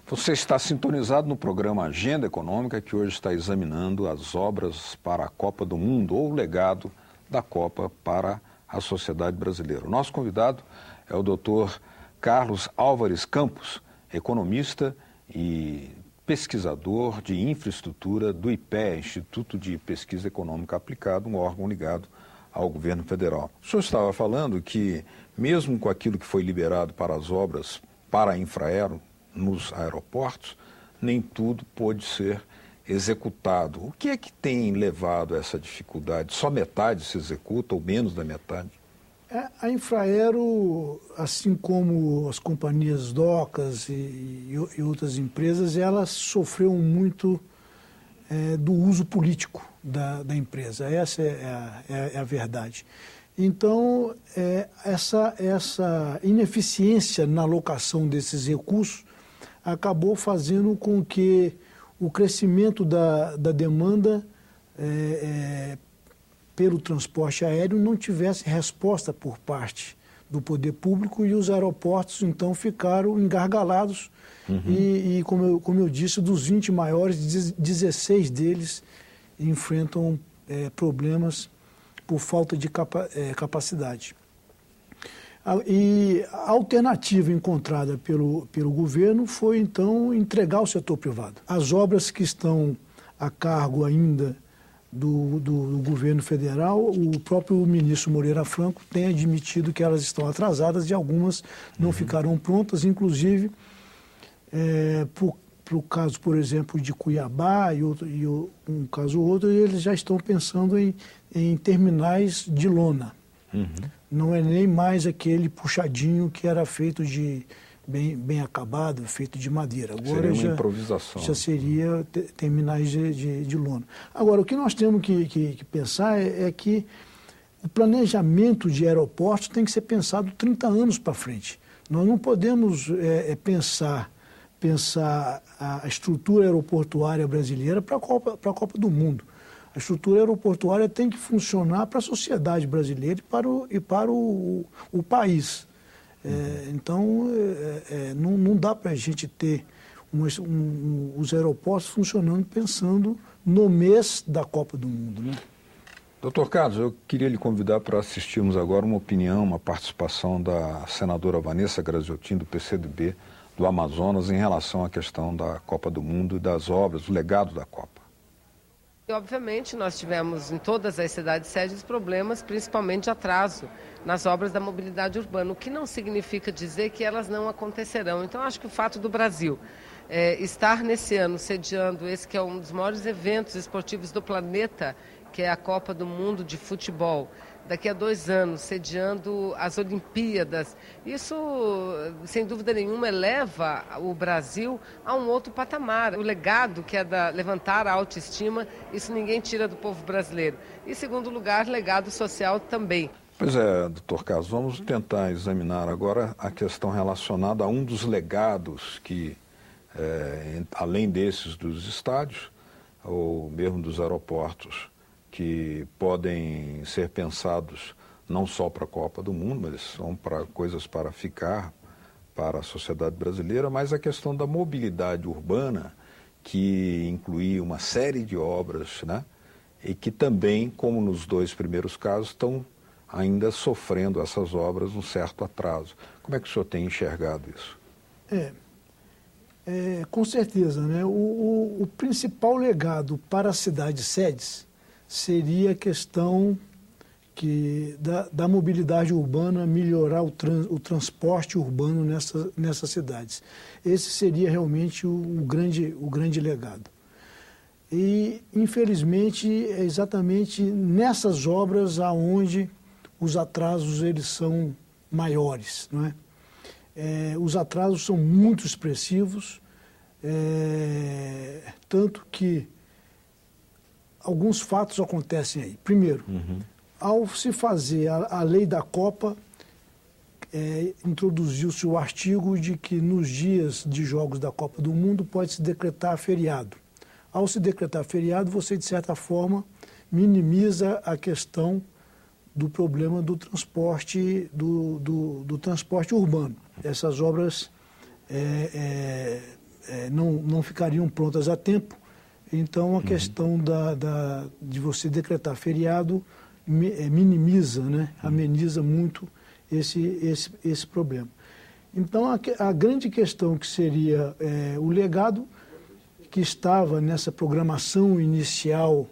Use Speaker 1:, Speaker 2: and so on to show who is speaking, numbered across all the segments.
Speaker 1: Você está sintonizado no programa Agenda Econômica, que hoje está examinando as obras para a Copa do Mundo, ou o legado da Copa para a sociedade brasileira. O nosso convidado é o Dr. Carlos Álvares Campos, economista e pesquisador de infraestrutura do IPEA, Instituto de Pesquisa Econômica Aplicada, um órgão ligado ao governo federal. O senhor estava falando que, mesmo com aquilo que foi liberado para as obras para a Infraero, nos aeroportos, nem tudo pôde ser executado. O que é que tem levado a essa dificuldade? Só metade se executa ou menos da metade?
Speaker 2: A Infraero, assim como as companhias docas e outras empresas, ela sofreu muito do uso político da empresa. Essa é a verdade. Então, essa ineficiência na alocação desses recursos acabou fazendo com que o crescimento da demanda pelo transporte aéreo não tivesse resposta por parte do poder público e os aeroportos, então, ficaram engargalados. E como eu disse, dos 20 maiores, 16 deles enfrentam problemas por falta de capacidade. E a alternativa encontrada pelo governo foi, então, entregar ao setor privado. As obras que estão a cargo ainda do governo federal, o próprio ministro Moreira Franco tem admitido que elas estão atrasadas e algumas não ficarão prontas, inclusive, para o caso, por exemplo, de Cuiabá e um caso ou outro, eles já estão pensando em terminais de lona. Não é nem mais aquele puxadinho que era feito de bem acabado, feito de madeira. Agora
Speaker 1: seria uma improvisação.
Speaker 2: Já seria terminais de lona. Agora, o que nós temos que pensar é que o planejamento de aeroportos tem que ser pensado 30 anos para frente. Nós não podemos pensar a estrutura aeroportuária brasileira para a Copa do Mundo. A estrutura aeroportuária tem que funcionar para a sociedade brasileira e para o país. Então, não dá para a gente ter os aeroportos funcionando pensando no mês da Copa do Mundo, né?
Speaker 1: Doutor Carlos, eu queria lhe convidar para assistirmos agora uma opinião, uma participação da senadora Vanessa Graziotin, do PCdoB, do Amazonas, em relação à questão da Copa do Mundo e das obras, do legado da Copa.
Speaker 3: E, obviamente, nós tivemos em todas as cidades sedes problemas, principalmente de atraso nas obras da mobilidade urbana, o que não significa dizer que elas não acontecerão. Então, acho que o fato do Brasil estar nesse ano sediando esse que é um dos maiores eventos esportivos do planeta, que é a Copa do Mundo de Futebol, daqui a 2 anos, sediando as Olimpíadas. Isso, sem dúvida nenhuma, eleva o Brasil a um outro patamar. O legado que é levantar a autoestima, isso ninguém tira do povo brasileiro. E, segundo lugar, legado social também.
Speaker 1: Pois é, doutor Carlos, vamos tentar examinar agora a questão relacionada a um dos legados que, além desses dos estádios, ou mesmo dos aeroportos, que podem ser pensados não só para a Copa do Mundo, mas são para coisas para ficar para a sociedade brasileira, mas a questão da mobilidade urbana, que inclui uma série de obras, né? E que também, como nos 2 primeiros casos, estão ainda sofrendo essas obras um certo atraso. Como é que o senhor tem enxergado isso?
Speaker 2: Com certeza, né? O principal legado para as cidades sedes seria a questão da mobilidade urbana, melhorar o transporte urbano nessas cidades. Esse seria realmente o grande legado. E, infelizmente, é exatamente nessas obras aonde os atrasos eles são maiores, não é? Os atrasos são muito expressivos, tanto que alguns fatos acontecem aí. Primeiro, ao se fazer a lei da Copa, introduziu-se o artigo de que nos dias de jogos da Copa do Mundo pode-se decretar feriado. Ao se decretar feriado, você, de certa forma, minimiza a questão do problema do transporte, do transporte urbano. Essas obras não ficariam prontas a tempo. Então, a questão de você decretar feriado minimiza, né? Ameniza muito esse problema. Então, a grande questão que seria o legado que estava nessa programação inicial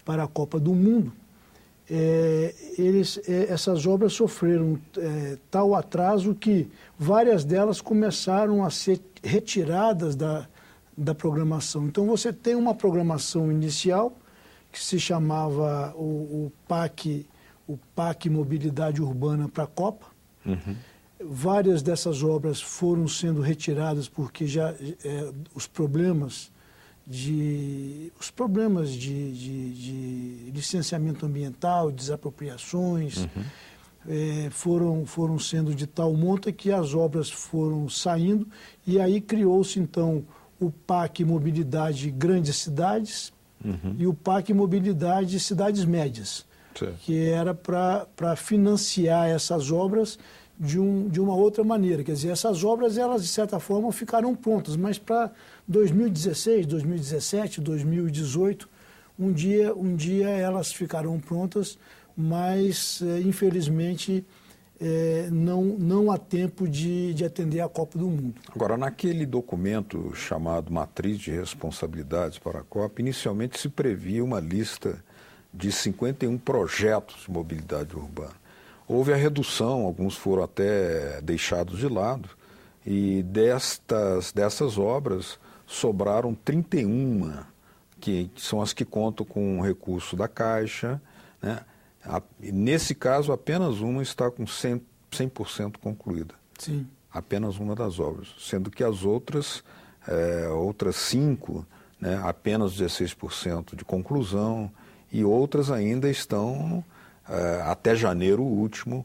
Speaker 2: para a Copa do Mundo, essas obras sofreram tal atraso que várias delas começaram a ser retiradas da programação. Então, você tem uma programação inicial, que se chamava o PAC Mobilidade Urbana para a Copa. Várias dessas obras foram sendo retiradas porque já os problemas de licenciamento ambiental, desapropriações, foram sendo de tal monta que as obras foram saindo, e aí criou-se então o PAC Mobilidade Grandes Cidades e o PAC Mobilidade Cidades Médias, que era para financiar essas obras de uma outra maneira. Quer dizer, essas obras, elas de certa forma ficaram prontas, mas para 2016, 2017, 2018, um dia elas ficarão prontas, mas infelizmente não há tempo de atender a Copa do Mundo.
Speaker 1: Agora, naquele documento chamado Matriz de Responsabilidades para a Copa, inicialmente se previa uma lista de 51 projetos de mobilidade urbana. Houve a redução, alguns foram até deixados de lado, e dessas obras sobraram 31, que são as que contam com o recurso da Caixa, né? Nesse caso, apenas uma está com 100% concluída.
Speaker 2: Sim. Apenas
Speaker 1: uma das obras, sendo que as outras 5, né, apenas 16% de conclusão, e outras ainda estão até janeiro último,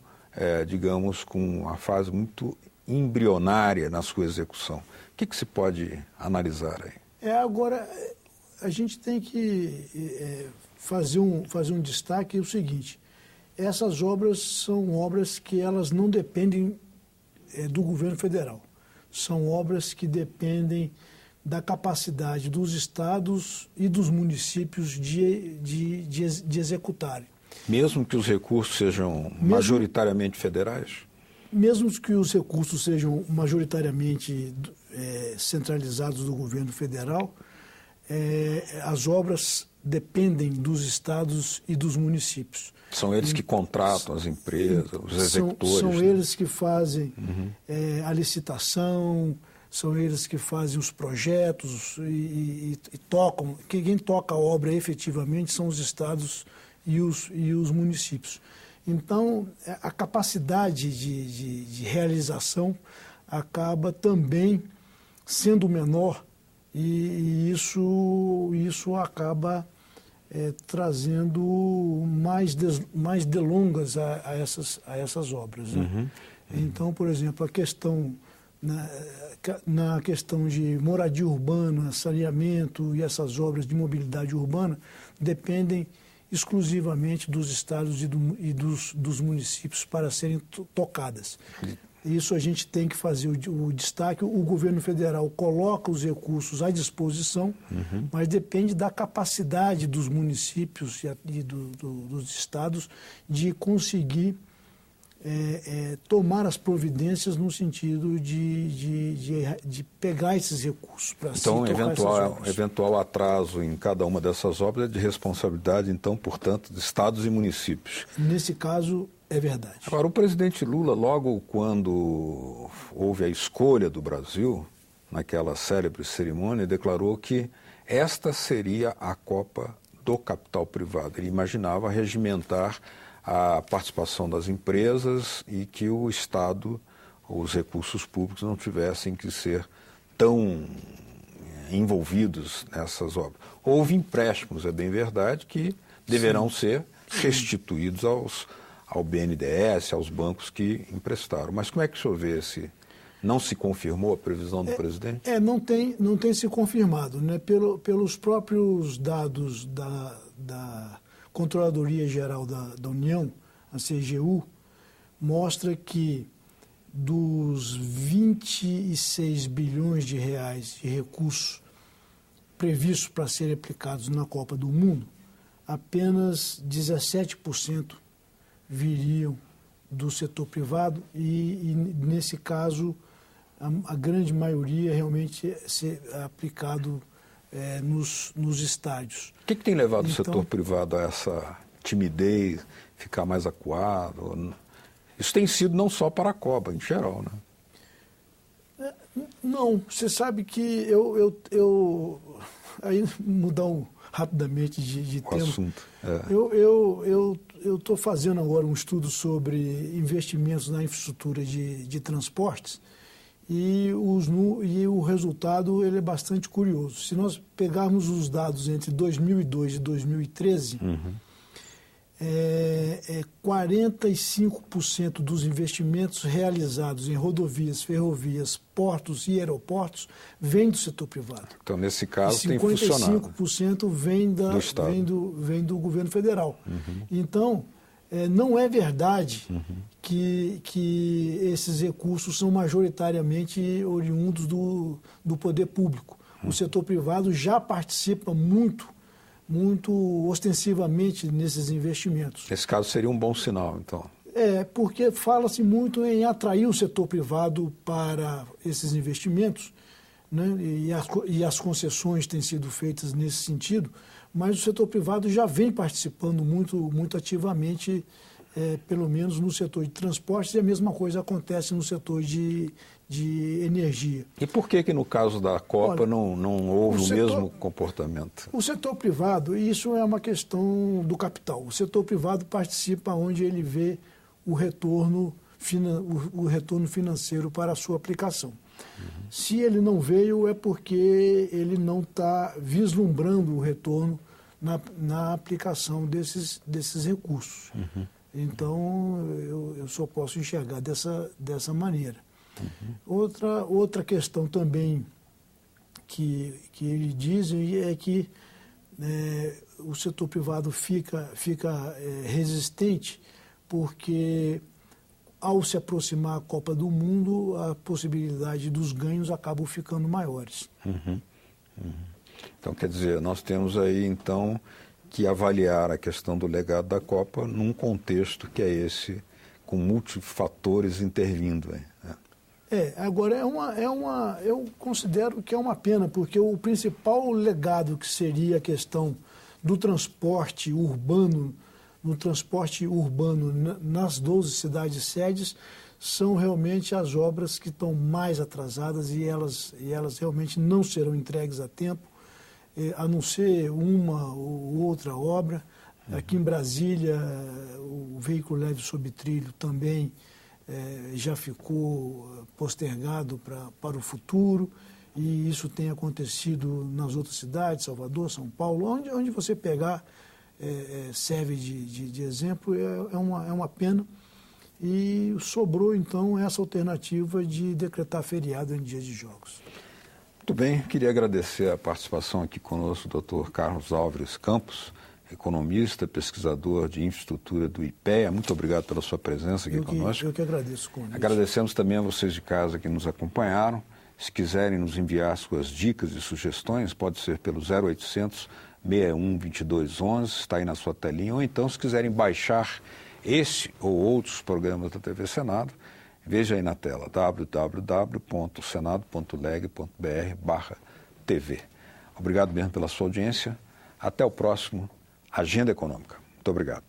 Speaker 1: digamos, com uma fase muito embrionária na sua execução. O que se pode analisar aí?
Speaker 2: Agora, a gente tem que fazer um destaque, o seguinte: essas obras são obras que elas não dependem do governo federal. São obras que dependem da capacidade dos estados e dos municípios de executarem.
Speaker 1: Mesmo que os recursos sejam majoritariamente federais?
Speaker 2: Mesmo que os recursos sejam majoritariamente centralizados do governo federal, as obras dependem dos estados e dos municípios.
Speaker 1: São eles que contratam as empresas, os executores.
Speaker 2: São eles que fazem a licitação, são eles que fazem os projetos e tocam. Quem toca a obra efetivamente são os estados e os municípios. Então, a capacidade de realização acaba também sendo menor, e isso acaba trazendo mais delongas a essas obras, né? Então, por exemplo, a questão na questão de moradia urbana, saneamento e essas obras de mobilidade urbana dependem exclusivamente dos estados e dos municípios para serem tocadas. Isso a gente tem que fazer o destaque. O governo federal coloca os recursos à disposição, mas depende da capacidade dos municípios e dos estados de conseguir tomar as providências no sentido de pegar esses recursos para
Speaker 1: então, eventual atraso em cada uma dessas obras é de responsabilidade, então, portanto, de estados e municípios.
Speaker 2: Nesse caso, é verdade.
Speaker 1: Agora, o presidente Lula, logo quando houve a escolha do Brasil, naquela célebre cerimônia, declarou que esta seria a Copa do capital privado. Ele imaginava regimentar a participação das empresas e que o Estado, os recursos públicos, não tivessem que ser tão envolvidos nessas obras. Houve empréstimos, é bem verdade, que deverão ser restituídos ao BNDES, aos bancos que emprestaram. Mas como é que o senhor vê não se confirmou a previsão do presidente?
Speaker 2: Não tem se confirmado, né? Pelos próprios dados da Controladoria Geral da União, a CGU, mostra que dos 20 26 bilhões de reais de recursos previstos para serem aplicados na Copa do Mundo, apenas 17% viriam do setor privado e nesse caso, a grande maioria realmente ser aplicado nos estádios.
Speaker 1: O que tem levado o setor privado a essa timidez, ficar mais acuado? Isso tem sido não só para a Copa, em geral, né?
Speaker 2: Não, você sabe que aí mudar rapidamente de tema.
Speaker 1: Assunto.
Speaker 2: Eu estou fazendo agora um estudo sobre investimentos na infraestrutura de transportes e o resultado ele é bastante curioso. Se nós pegarmos os dados entre 2002 e 2013, 45% dos investimentos realizados em rodovias, ferrovias, portos e aeroportos vem do setor privado.
Speaker 1: Então, nesse caso, tem
Speaker 2: 55% vem do governo federal. Então, não é verdade que esses recursos são majoritariamente oriundos do poder público. O setor privado já participa muito ostensivamente nesses investimentos.
Speaker 1: Esse caso seria um bom sinal, então.
Speaker 2: Porque fala-se muito em atrair o setor privado para esses investimentos, né? E as concessões têm sido feitas nesse sentido, mas o setor privado já vem participando muito ativamente, pelo menos no setor de transportes, e a mesma coisa acontece no setor de energia.
Speaker 1: E por que no caso da Copa não houve o mesmo comportamento?
Speaker 2: O setor privado, isso é uma questão do capital. O setor privado participa onde ele vê o retorno financeiro para a sua aplicação. Se ele não veio, é porque ele não está vislumbrando o retorno na aplicação desses recursos. Então, eu só posso enxergar dessa maneira. Outra questão também que ele diz é que o setor privado fica resistente porque, ao se aproximar a Copa do Mundo, a possibilidade dos ganhos acabam ficando maiores.
Speaker 1: Então, quer dizer, nós temos aí, então, que avaliar a questão do legado da Copa num contexto que é esse, com multifatores intervindo.
Speaker 2: Agora, eu considero que é uma pena, porque o principal legado que seria a questão do transporte urbano, nas 12 cidades-sedes, são realmente as obras que estão mais atrasadas e elas realmente não serão entregues a tempo, a não ser uma ou outra obra. Aqui em Brasília, o veículo leve sob trilho também já ficou postergado para o futuro, e isso tem acontecido nas outras cidades, Salvador, São Paulo, onde você pegar serve de exemplo. É uma pena, e sobrou então essa alternativa de decretar feriado em dias de jogos.
Speaker 1: Muito bem, queria agradecer a participação aqui conosco do Dr. Carlos Álvares Campos, economista, pesquisador de infraestrutura do IPEA. Muito obrigado pela sua presença aqui conosco.
Speaker 2: Eu que agradeço o convite.
Speaker 1: Agradecemos também a vocês de casa que nos acompanharam. Se quiserem nos enviar suas dicas e sugestões, pode ser pelo 0800 61 22 11, está aí na sua telinha, ou então, se quiserem baixar esse ou outros programas da TV Senado, veja aí na tela, www.senado.leg.br/TV. Obrigado mesmo pela sua audiência. Até o próximo Agenda Econômica. Muito obrigado.